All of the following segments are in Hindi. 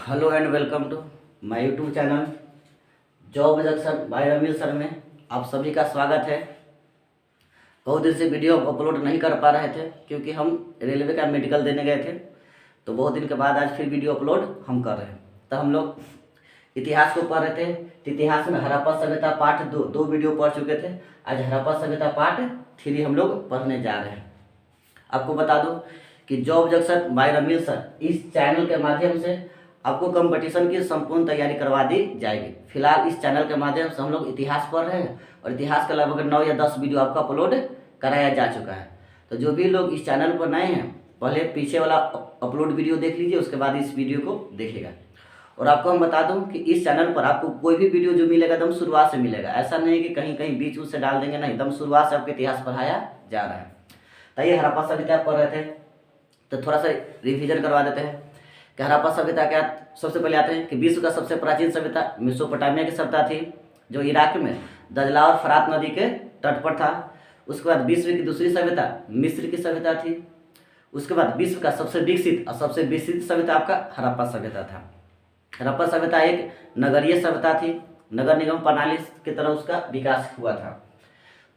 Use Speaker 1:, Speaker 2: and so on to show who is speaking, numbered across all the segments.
Speaker 1: Hello and welcome to my YouTube channel job junction by Ramil sir में आप सभी का स्वागत है। बहुत दिन से वीडियो अपलोड नहीं कर पा रहे थे क्योंकि हम रेलवे का मेडिकल देने गए थे, तो बहुत दिन के बाद आज फिर वीडियो अपलोड हम कर रहे हैं। तो हम लोग इतिहास को पढ़ रहे थे, तो इतिहास में हड़प्पा सभ्यता पार्ट दो वीडियो पढ़ चुके थे। आज हड़प्पा सभ्यता पार्ट 3 हम लोग पढ़ने जा रहे हैं। आपको बता दूं कि job junction by Ramil sir इस चैनल के माध्यम से आपको कंपटीशन की संपूर्ण तैयारी करवा दी जाएगी। फिलहाल इस चैनल के माध्यम से हम लोग इतिहास पढ़ रहे हैं और इतिहास का लगभग 9 या 10 वीडियो आपको अपलोड कराया जा चुका है। तो जो भी लोग इस चैनल पर नए हैं, पहले पीछे वाला अपलोड वीडियो देख लीजिए, उसके बाद इस वीडियो को देखिएगा। और आपको हम बता दूं कि इस चैनल पर आपको कोई भी वीडियो जो मिलेगा एकदम शुरुआत से मिलेगा। ऐसा नहीं कि कहीं कहीं बीच से डाल देंगे, नहीं, एकदम शुरुआत से आपको इतिहास पढ़ाया जा रहा है। तो ये हड़प्पा सभ्यता पढ़ रहे थे, तो थोड़ा सा रिविजन करवा देते हैं कि हड़प्पा सभ्यता क्या। सबसे पहले आते हैं कि विश्व का सबसे प्राचीन सभ्यता मेसोपोटामिया की सभ्यता थी, जो इराक में दजला और फरात नदी के तट पर था। उसके बाद विश्व की दूसरी सभ्यता मिस्र की सभ्यता थी। उसके बाद विश्व का सबसे विकसित और सबसे विकसित सभ्यता आपका हड़प्पा सभ्यता था। हड़प्पा सभ्यता एक नगरीय सभ्यता थी, नगर निगम प्रणाली की तरह उसका विकास हुआ था।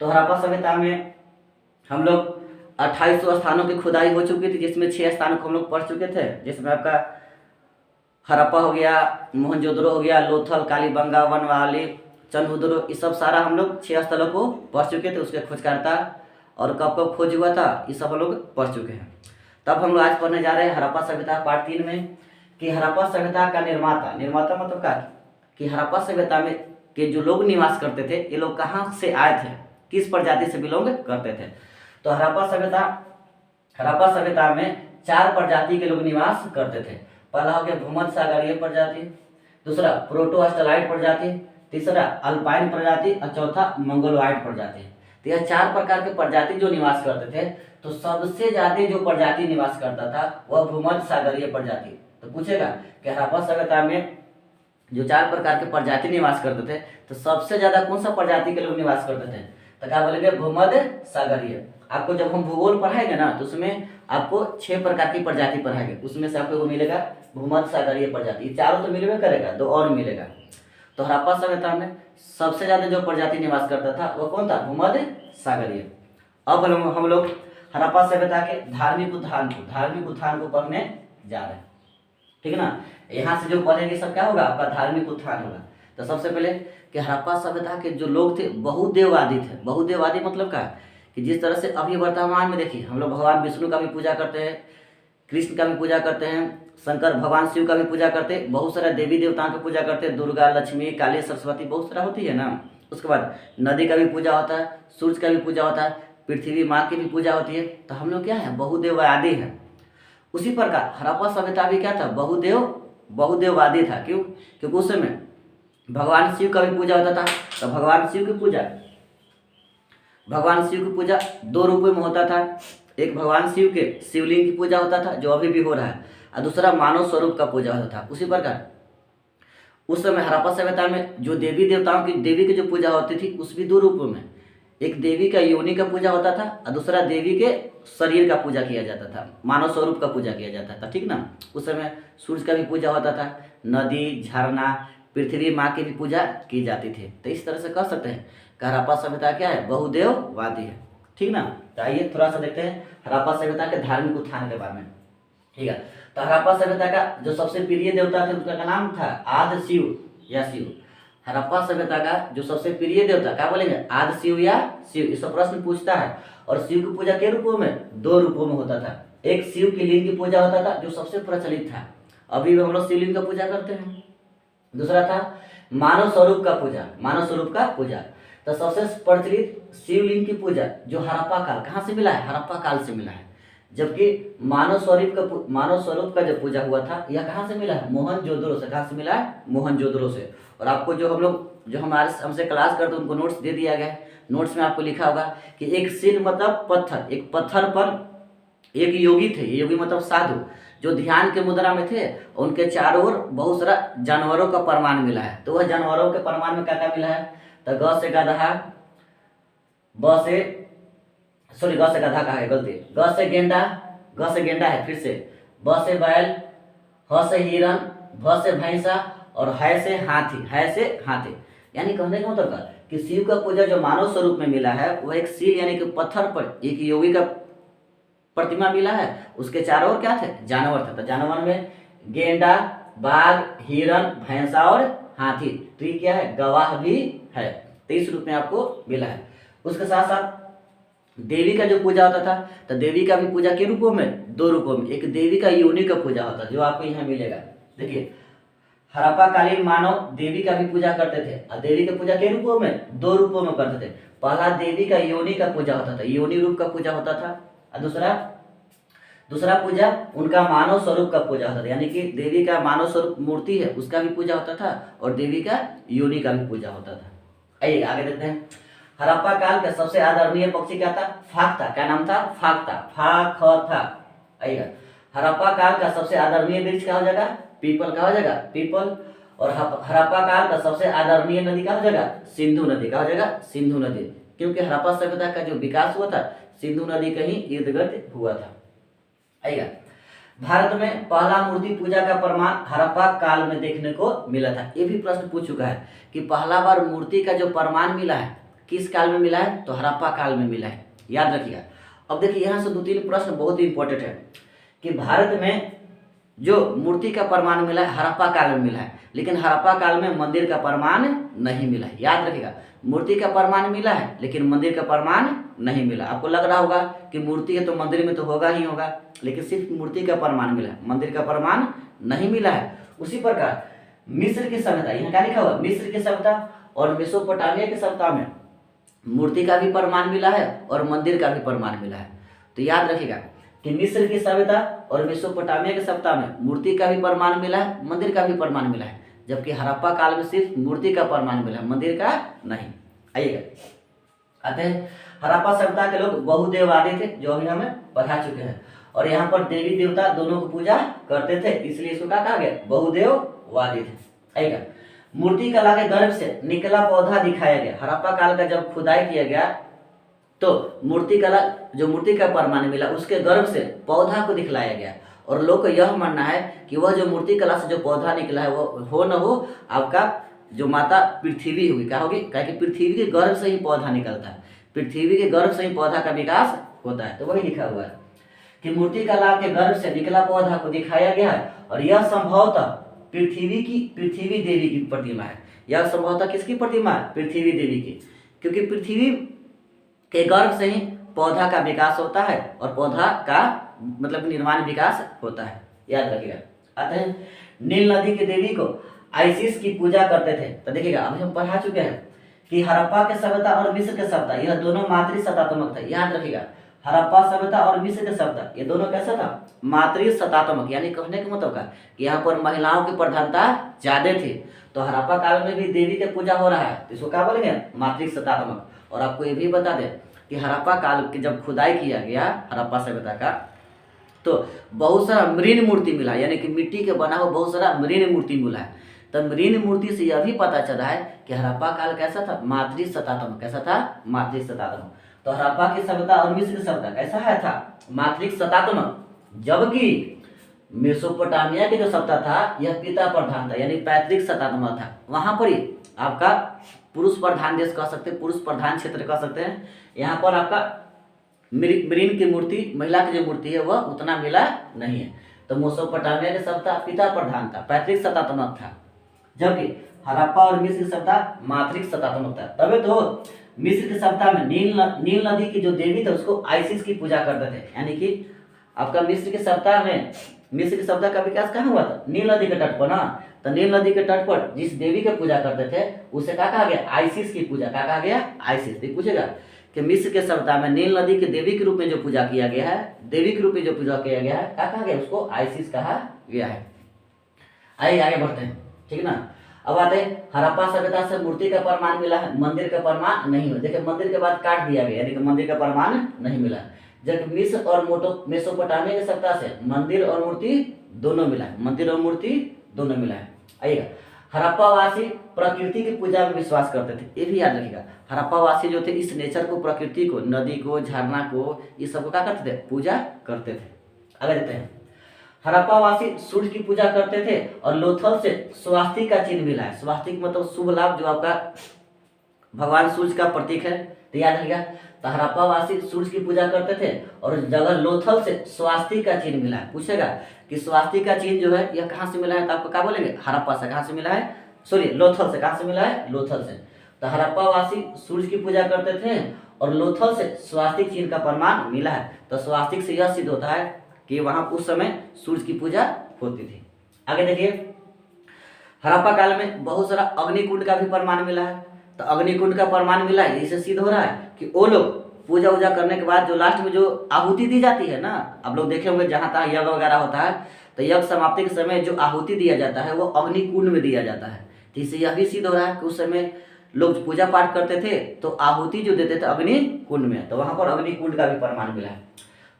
Speaker 1: तो हड़प्पा सभ्यता में हम लोग 2800 स्थानों की खुदाई हो चुकी थी, जिसमें 6 स्थानों को हम लोग पढ़ चुके थे, जिसमें आपका हड़प्पा हो गया, मोहनजोदड़ो हो गया, लोथल, कालीबंगा, वनवाली, चंद्रहुदड़ो, ये सब सारा हम लोग 6 स्थलों को पढ़ चुके थे। उसके खोजकर्ता और कब कब खोज हुआ था, ये सब हम लोग पढ़ चुके हैं। तब हम लोग आज पढ़ने जा रहे हैं हड़प्पा सभ्यता पार्ट 3 में कि हड़प्पा सभ्यता का निर्माता मतलब क्या, कि हड़प्पा सभ्यता में के जो लोग निवास करते थे, ये लोग कहाँ से आए थे, किस प्रजाति से बिलोंग करते थे। तो हड़प्पा सभ्यता में 4 प्रजाति के लोग निवास करते थे। पहला हो गया भूमध्य सागरीय प्रजाति, दूसरा प्रोटोस्टलाइट प्रजाति, तीसरा अल्पाइन प्रजाति और चौथा मंगोलॉइड प्रजाति। तो यह 4 प्रकार के प्रजाति जो निवास करते थे। तो सबसे ज्यादा जो प्रजाति निवास करता था वह भूमध्य सागरीय प्रजाति। तो पूछेगा कि हड़प्पा सभ्यता में जो 4 प्रकार के प्रजाति निवास करते थे, तो सबसे ज्यादा कौन सा प्रजाति के लोग निवास करते थे, तो क्या बोलेंगे, भूमध्य सागरीय। आपको जब हम भूगोल पढ़ाएंगे ना, तो उसमें आपको 6 प्रकार की प्रजाति पढ़ाएंगे, उसमें से आपको वो मिलेगा भूमध्य सागरीय प्रजाति। ये चारों तो मिलवे करेगा, 2 और मिलेगा। तो हड़प्पा सभ्यता में सबसे ज्यादा जो प्रजाति निवास करता था वो कौन था, भूमध्य सागरीय। अब हम लोग हड़प्पा सभ्यता के धार्मिक उत्थान को पढ़ने जा रहे हैं, ठीक है ना। यहाँ से जो पढ़ेंगे सब क्या होगा, आपका धार्मिक उत्थान होगा। तो सबसे पहले कि हड़प्पा सभ्यता के जो लोग थे बहुदेववादी थे। बहुदेववादी मतलब क्या, कि जिस तरह से अभी वर्तमान में देखिए हम लोग भगवान विष्णु का भी पूजा करते हैं, कृष्ण का भी पूजा करते हैं, शंकर भगवान शिव का भी पूजा करते हैं, बहुत सारे देवी देवताओं की पूजा करते हैं, दुर्गा, लक्ष्मी, काली, सरस्वती, बहुत सारा होती है ना। उसके बाद नदी का भी पूजा होता है, सूर्य का भी पूजा होता है, पृथ्वी माँ की भी पूजा होती है। तो हम लोग क्या है, बहुदेववादी हैं। उसी प्रकार हड़प्पा सभ्यता भी क्या था, बहुदेववादी था। क्यों, क्योंकि उस समय भगवान शिव का भी पूजा होता था। तो भगवान शिव की पूजा 2 रूपों में होता था। एक भगवान शिव के शिवलिंग की पूजा होता था, जो अभी भी हो रहा है, और दूसरा मानव स्वरूप का पूजा होता था। उसी प्रकार उस समय हड़प्पा सभ्यता में जो देवी की जो पूजा होती थी, उस भी 2 रूपों में, एक देवी का योनि का पूजा होता था और दूसरा देवी के शरीर का पूजा किया जाता था, मानव स्वरूप का पूजा किया जाता था, ठीक ना। उस समय सूर्य का भी पूजा होता था, नदी, झरना, पृथ्वी माँ की भी पूजा की जाती थी। तो इस तरह से कह सकते हैं कि हड़प्पा सभ्यता क्या है, बहुदेववादी है, ठीक ना। तो आइए थोड़ा सा देखते हैं हड़प्पा सभ्यता के धार्मिक उत्थान के बारे में, ठीक है। तो हड़प्पा सभ्यता का जो सबसे प्रिय देवता थे उसका नाम था आदि शिव या शिव। हड़प्पा सभ्यता का जो सबसे प्रिय देवता क्या बोलेंगे, आदि शिव या शिव। इस प्रश्न पूछता है। और शिव की पूजा के रूपों में 2 रूपों में होता था। एक शिव की लिंग की पूजा होता था, जो सबसे प्रचलित था, अभी भी हम लोग शिवलिंग का पूजा करते हैं। दूसरा था मानव स्वरूप का पूजा। तो सबसे प्रचलित शिवलिंग की पूजा जो हड़प्पा काल, कहाँ से मिला है, हड़प्पा काल से मिला है। जबकि मानव स्वरूप का जो पूजा हुआ था, यह कहाँ से मिला है, मोहनजोदड़ो से। कहाँ से मिला है, मोहनजोदड़ो से। और आपको जो हमसे क्लास करते हैं उनको नोट्स दे दिया गया है। नोट्स में आपको लिखा होगा कि एक शिल मतलब पत्थर, एक पत्थर पर एक योगी थे। योगी मतलब साधु, जो ध्यान के मुद्रा में थे। उनके चारों ओर बहुत सारा जानवरों का प्रमाण मिला है। तो वह जानवरों के प्रमाण में क्या क्या मिला है, तो ग से गधा, ग से गधा का है गलती, ग से गेंडा है, फिर से ब से बैल, ह से हिरण, भ से भैंसा और है से हाथी, है से हाथी। यानी कहने का मतलब कि शिव का पूजा जो मानव स्वरूप में मिला है वह एक सील यानी कि पत्थर पर एक योगी का प्रतिमा मिला है, उसके चारों ओर क्या थे, जानवर थे। तो जानवर में गेंडा, बाघ, हिरण, भैंसा और हाथी। तो ये क्या है, गवाह भी है। तो इस रूप में आपको मिला है। उसके साथ साथ देवी का जो पूजा होता था, तो देवी का भी पूजा के रूपों में, दो रूपों में। एक देवी का योनि का पूजा होता है जो आपको यहाँ मिलेगा। देखिए हड़प्पा कालीन मानव देवी का भी पूजा करते थे, और देवी की पूजा के रूपों में, दो रूपों में करते थे। पहला देवी का योनि का पूजा होता था, योनि रूप का पूजा होता था। और दूसरा पूजा उनका मानव स्वरूप का पूजा होता था, यानी कि देवी का मानव स्वरूप मूर्ति है उसका भी पूजा होता था, और देवी का योनि का भी पूजा होता था। आइए आगे देखते हैं। हड़प्पा काल का सबसे आदरणीय पक्षी क्या था, फाग था। क्या नाम था, फाग था, फाग था। आइए, हड़प्पा काल का सबसे आदरणीय वृक्ष क्या हो जाएगा, पीपल का हो जाएगा, पीपल। और हड़प्पा काल का सबसे आदरणीय नदी क्या हो जाएगा, सिंधु नदी का हो जाएगा, सिंधु नदी। क्योंकि हड़प्पा सभ्यता का जो विकास हुआ था सिंधु नदी के ही इर्द गिर्द हुआ था। आइएगा, भारत में पहला मूर्ति पूजा का प्रमाण हड़प्पा काल में देखने को मिला था। ये भी प्रश्न पूछ चुका है कि पहला बार मूर्ति का जो प्रमाण मिला है किस काल में मिला है, तो हड़प्पा काल में मिला है, याद रखिएगा। अब देखिए यहाँ से 2-3 प्रश्न बहुत ही इंपॉर्टेंट है कि भारत में जो मूर्ति का प्रमाण मिला है हड़प्पा काल में मिला है, लेकिन हड़प्पा काल में मंदिर का प्रमाण नहीं मिला है। याद रखिएगा, मूर्ति का प्रमाण मिला है लेकिन मंदिर का प्रमाण नहीं मिला। आपको लग रहा होगा कि मूर्ति है तो मंदिर में तो होगा ही होगा, लेकिन सिर्फ मूर्ति का प्रमाण मिला है, मंदिर का प्रमाण नहीं मिला है। उसी प्रकार मिस्र की सभ्यता, यहाँ क्या लिखा हुआ, मिस्र की सभ्यता और मेसोपोटामिया की सभ्यता में मूर्ति का भी प्रमाण मिला है और मंदिर का भी प्रमाण मिला है। तो याद रखिएगा कि मिस्र की सभ्यता और मेसोपोटामिया की सभ्यता में मूर्ति का भी प्रमाण मिला है, मंदिर का भी प्रमाण मिला है, जबकि हड़प्पा काल में सिर्फ मूर्ति का प्रमाण मिला है, मंदिर का नहीं। आइएगा, आते हैं। हड़प्पा सभ्यता के लोग बहुदेववादी थे, जो अभी हमें पढ़ा चुके हैं, और यहाँ पर देवी देवता दोनों की पूजा करते थे, इसलिए इसको क्या कहा गया, बहुदेववादी थे। आइएगा, मूर्ति कला के गर्भ से निकला पौधा दिखाया गया। हड़प्पा काल का जब खुदाई किया गया तो मूर्ति कला, जो मूर्ति का प्रमाण मिला उसके गर्भ से पौधा को दिखलाया गया, और लोग का यह मानना है कि वह जो मूर्ति कला से जो पौधा निकला है वो हो न हो आपका जो माता पृथ्वी होगी, क्या होगी, क्या कि पृथ्वी के गर्भ से ही पौधा निकलता है, पृथ्वी के गर्भ से ही पौधा का विकास होता है। तो वही लिखा हुआ है कि मूर्ति कला के गर्भ से निकला पौधा को दिखाया गया है, और यह संभवतः पृथ्वी देवी की प्रतिमा है। यह संभवतः किसकी प्रतिमा है, पृथ्वी देवी की, क्योंकि पृथ्वी के गर्भ से ही पौधा का विकास होता है और पौधा का मतलब निर्माण विकास होता है, याद रखिएगा। आते हैं, नील नदी की देवी को आइसिस की पूजा करते थे। तो देखिएगा अभी हम पढ़ा चुके हैं कि हड़प्पा के सभ्यता और मिस्र के सभ्यता यह दोनों मातृसत्तात्मक था। याद रखिएगा, हड़प्पा सभ्यता और मिस्र के सभ्यता ये दोनों कैसा था, मातृसत्तात्मक, यानी कहने का मतलब का कि यहाँ पर महिलाओं की प्रधानता ज्यादा थी। तो हड़प्पा काल में भी देवी की पूजा हो रहा है, तो इसको क्या बोलेंगे, मातृसत्तात्मक। और आपको ये भी बता दें कि हड़प्पा काल की जब खुदाई किया गया हड़प्पा सभ्यता का, तो बहुत सारा मृण मूर्ति मिला, यानी कि मिट्टी के बना हुआ बहुत सारा मृण मूर्ति मिला है। तो मृण मूर्ति से यह भी पता चला है कि हड़प्पा काल कैसा था, मातृसत्तात्मक। कैसा था, मातृसत्तात्मक। तो हड़प्पा की सभ्यता और मिस्र की सभ्यता कैसा है था, मातृसत्तात्मक, जबकि मेसोपोटामिया की जो सभ्यता था यह पिता प्रधान था, यानी पैतृक सत्तात्मक था। वहां पर ही आपका पुरुष प्रधान देश कह सकते हैं, पुरुष प्रधान क्षेत्र कह सकते हैं। यहाँ पर आपका मृण की मूर्ति, महिला की जो मूर्ति है वह उतना मिला नहीं है। तो मेसोपोटामिया की सभ्यता पिता प्रधान था, पैतृक सत्तात्मक था, जबकि हड़प्पा और मिस्र की सभ्यता मातृक सत्तात्मक था। तभी तो मिस्र की सभ्यता में नील नदी की जो देवी थे उसको आइसिस की पूजा करते थे, यानी कि आपका मिस्र की सभ्यता में, मिस्र की सभ्यता का विकास कहाँ हुआ था, नील नदी के तट पर ना। तो नील नदी के तट पर जिस देवी की पूजा करते थे उसे क्या कहा गया, आइसिस की पूजा। क्या कहा गया, आइसिस। तो पूछेगा कि मिस्र के सभ्यता में नील नदी के देवी के रूप में जो पूजा किया गया है, देवी के रूप में जो पूजा किया गया है, क्या कहा गया, उसको आइसिस कहा गया है। आइए आगे बढ़ते हैं, ठीक ना। अब आते हैं, हड़प्पा सभ्यता से मूर्ति का प्रमाण मिला है, मंदिर का प्रमाण नहीं मिला। देखिए मंदिर के बाद काट दिया गया, यानी कि मंदिर का प्रमाण नहीं मिला। जब मिस्र और मेसोपोटामिया की सभ्यता से मंदिर और मूर्ति दोनों मिला है, मंदिर और मूर्ति दोनों मिला है। आइएगा, हड़प्पावासी प्रकृति की पूजा में विश्वास करते थे, ये भी याद रखिएगा। हड़प्पावासी जो थे इस नेचर को, प्रकृति को, नदी को, झरना को, ये सबको क्या करते थे, पूजा करते थे। आगे देखते हैं, हड़प्पावासी सूर्य की पूजा करते थे और लोथल से स्वास्तिक का चिन्ह मिला है। स्वास्तिक मतलब शुभ लाभ, जो आपका भगवान सूर्य का प्रतीक है, तो याद रखिएगा। तो हड़प्पावासी सूर्य की पूजा करते थे और उस जगह लोथल से स्वास्तिक का चिन्ह मिला है। पूछेगा कि स्वास्तिक का चिन्ह जो है यह कहाँ से मिला है, तो आपको क्या बोलेंगे, हड़प्पा से। कहाँ से मिला है, सॉरी लोथल से। कहाँ से मिला है, लोथल से। तो हड़प्पावासी सूर्य की पूजा करते थे और लोथल से स्वास्तिक चिन्ह का प्रमाण मिला है। तो स्वास्तिक से यह सिद्ध होता है कि वहां उस समय सूर्य की पूजा होती थी। आगे देखिए, हड़प्पा काल में बहुत सारा अग्निकुंड का भी प्रमाण मिला है। तो अग्निकुंड का प्रमाण मिला है, इससे सिद्ध हो रहा है कि वो लोग पूजा वूजा करने के बाद जो लास्ट में जो आहुति दी जाती है ना, आप लोग देखे होंगे जहां तहाँ यज्ञ वगैरह होता है, तो यज्ञ समाप्ति के समय जो आहुति दिया जाता है वो अग्निकुंड में दिया जाता है। तो इससे यह भी सिद्ध हो रहा है कि उस समय लोग पूजा पाठ करते थे तो आहुति जो देते थे अग्निकुंड में, तो वहां पर अग्निकुंड का भी प्रमाण मिला है।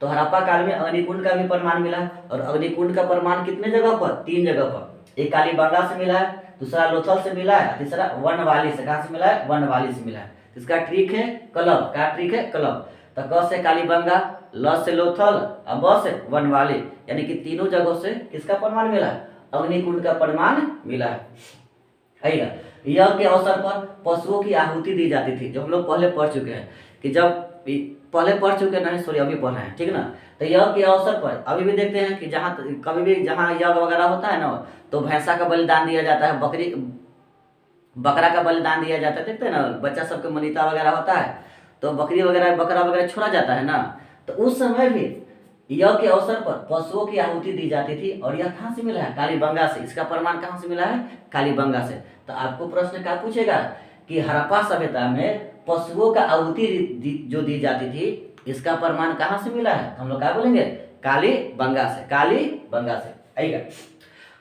Speaker 1: तो हड़प्पा काल में अग्निकुंड का भी प्रमाण मिला है। और अग्निकुंड का प्रमाण कितने जगह पर, 3 जगह पर। एक कालीबंगा से मिला है, दूसरा लोथल से मिला है, तीसरा वनवाली से। कहाँ से मिला है, वनवाली से मिला है। इसका ट्रिक है कलब। क्या ट्रिक है, कलब। तो क से कालीबंगा, ल से लोथल और ब से वनवाली, यानी कि तीनों जगहों से किसका प्रमाण मिला है, अग्निकुंड का प्रमाण मिला है। आइएगा, यज्ञ के अवसर पर पशुओं की आहुति दी जाती थी, जो हम लोग पहले पढ़ चुके हैं कि जब पहले पढ़ चुके नहीं, सॉरी अभी पढ़ रहे हैं, ठीक ना। तो यज्ञ के अवसर पर अभी भी देखते हैं कि जहाँ कभी भी जहाँ यज्ञ वगैरह होता है ना, तो भैंसा का बलिदान दिया जाता है, बकरा का बलिदान दिया जाता है। देखते हैं ना, बच्चा सबके मनीता वगैरह होता है तो बकरी वगैरह बकरा वगैरह छोड़ा जाता है ना। तो उस समय भी यज्ञ के अवसर पर पशुओं की आहुति दी जाती थी। और यह कहाँ से मिला है, कालीबंगा से। इसका प्रमाण कहाँ से मिला है, कालीबंगा से। तो आपको प्रश्न क्या पूछेगा कि हड़प्पा सभ्यता में पशुओं का आहुति जो दी जाती थी, इसका प्रमाण कहाँ से मिला है, हम लोग क्या बोलेंगे, कालीबंगा से। कालीबंगा से। आइएगा,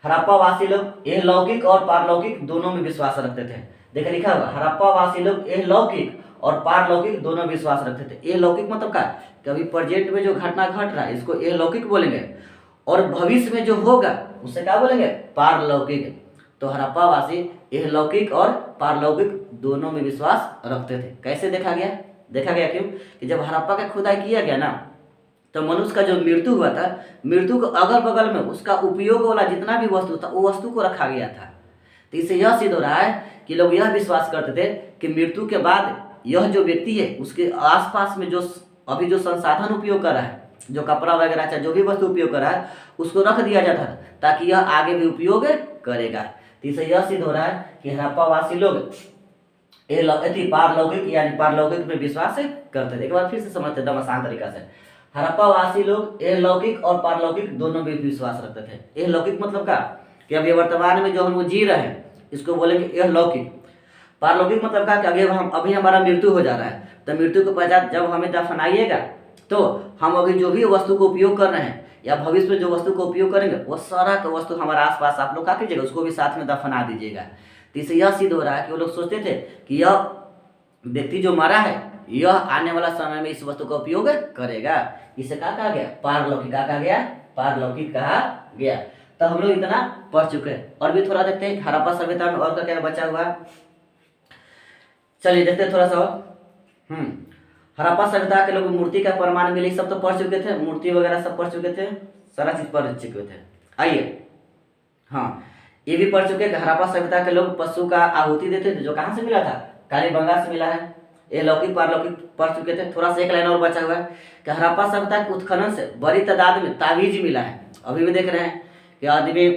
Speaker 1: हड़प्पावासी लोग यह लौकिक और पारलौकिक दोनों में विश्वास रखते थे। देखिए लिखा हुआ, हड़प्पावासी लोग यह लौकिक और पारलौकिक दोनों विश्वास रखते थे। यह लौकिक मतलब क्या, कि अभी प्रेजेंट में जो घटना घट रहा है इसको यह लौकिक बोलेंगे, और भविष्य में जो होगा उसे क्या बोलेंगे, पारलौकिक। तो हड़प्पावासी यह लौकिक और पारलौकिक दोनों में विश्वास रखते थे। कैसे देखा गया, क्यों कि जब हड़प्पा का खुदाई किया गया ना, तो मनुष्य का जो मृत्यु हुआ था, मृत्यु को अगल बगल में उसका उपयोग वाला जितना भी वस्तु था वो वस्तु को रखा गया था। तो इससे यह सिद्ध हो रहा है कि लोग यह विश्वास करते थे कि मृत्यु के बाद यह जो व्यक्ति है उसके आसपास में जो अभी जो संसाधन उपयोग कर रहा है, जो कपड़ा वगैरह चाहे जो भी वस्तु उपयोग कर रहा है, उसको रख दिया जाता था ताकि यह आगे भी उपयोग करेगा। तो इससे यह सिद्ध हो रहा है कि हड़प्पावासी लोग पारलौकिक यानी पारलौकिक में विश्वास करते थे। एक बार फिर से समझते एकदम आसान तरीका से। हड़प्पावासी लोग यह लौकिक और पारलौकिक दोनों में विश्वास रखते थे। यह लौकिक मतलब क्या, कि अभी वर्तमान में जो हम जी रहे हैं इसको बोलेंगे यह लौकिक। पारलौकिक मतलब क्या, कि अभी हमारा मृत्यु हो जा रहा है, तो मृत्यु के पश्चात जब हमें दफनाइएगा तो हम अभी जो भी वस्तु को उपयोग कर रहे हैं या भविष्य में जो वस्तु को उपयोग करेंगे वो सारा का वस्तु हमारे आसपास आप लोग क्या कीजिएगा, उसको भी साथ में दफना दीजिएगा। तो इससे यह सिद्ध हो रहा है कि वो लोग सोचते थे कि यह व्यक्ति जो मरा है यह आने वाला समय में इस वस्तु का उपयोग करेगा। इसे क्या कहा गया, पारलौकिक। क्या कहा गया, पारलौकिक कहा गया। तो हम लोग इतना पढ़ चुके हैं, और भी थोड़ा देखते हैं हड़प्पा सभ्यता में और क्या बचा हुआ है। चलिए देखते हैं थोड़ा सा और। हड़प्पा सभ्यता के लोग मूर्ति का प्रमाण मिले, सब तो पढ़ चुके थे, मूर्ति वगैरह सब पढ़ चुके थे, सारा चीज पढ़ चुके थे। आइए, हाँ ये भी पढ़ चुके कि हड़प्पा सभ्यता के लोग पशु का आहुति देते थे, जो कहाँ से मिला था, कालीबंगा से मिला है। ये लौकिक पारलौकिक पढ़ चुके थे। थोड़ा सा एक लाइन और बचा हुआ है कि हड़प्पा सभ्यता के उत्खनन से बड़ी तादाद में ताबीज मिला है। अभी भी देख रहे हैं कि आदमी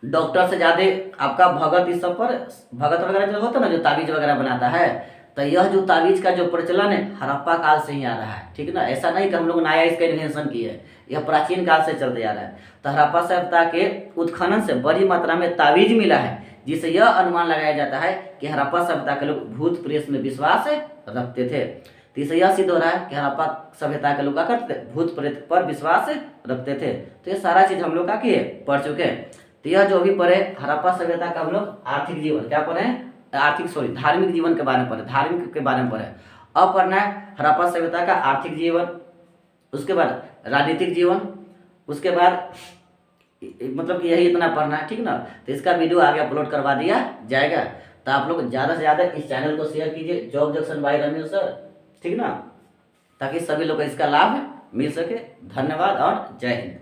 Speaker 1: डॉक्टर से ज्यादा आपका भगत इस सब पर, भगत वगैरह जो होता है ना, जो ताबीज वगैरह बनाता है, तो यह जो ताबीज का जो प्रचलन है हड़प्पा काल से ही आ रहा है। ठीक ना, ऐसा नहीं कि हम लोग नया इसका इन्वेंशन किए है, यह प्राचीन काल से चलते आ रहा है। तो हड़प्पा सभ्यता के उत्खनन से बड़ी मात्रा में ताबीज मिला है, जिससे यह अनुमान लगाया जाता है कि हड़प्पा सभ्यता के लोग भूत प्रेत में विश्वास रखते थे। तो इससे यह सिद्ध हो रहा है कि हड़प्पा सभ्यता के लोग क्या करते थे, भूत प्रेत पर विश्वास रखते थे। तो ये सारा चीज हम लोग क्या किए, पढ़ चुके हैं। तो यह जो भी पढ़े हड़प्पा सभ्यता का हम लोग आर्थिक जीवन क्या पढ़े, धार्मिक जीवन के बारे में पढ़े, धार्मिक के बारे में पढ़े। अब पढ़ना है हड़प्पा सभ्यता का आर्थिक जीवन, उसके बाद राजनीतिक जीवन, उसके बाद मतलब कि यही इतना पढ़ना है। ठीक ना, तो इसका वीडियो आगे अपलोड करवा दिया जाएगा। तो आप लोग ज़्यादा से ज़्यादा इस चैनल को शेयर कीजिए, job junction by Ramesh sir, ठीक ना, ताकि सभी लोग को इसका लाभ मिल सके। धन्यवाद और जय हिंद।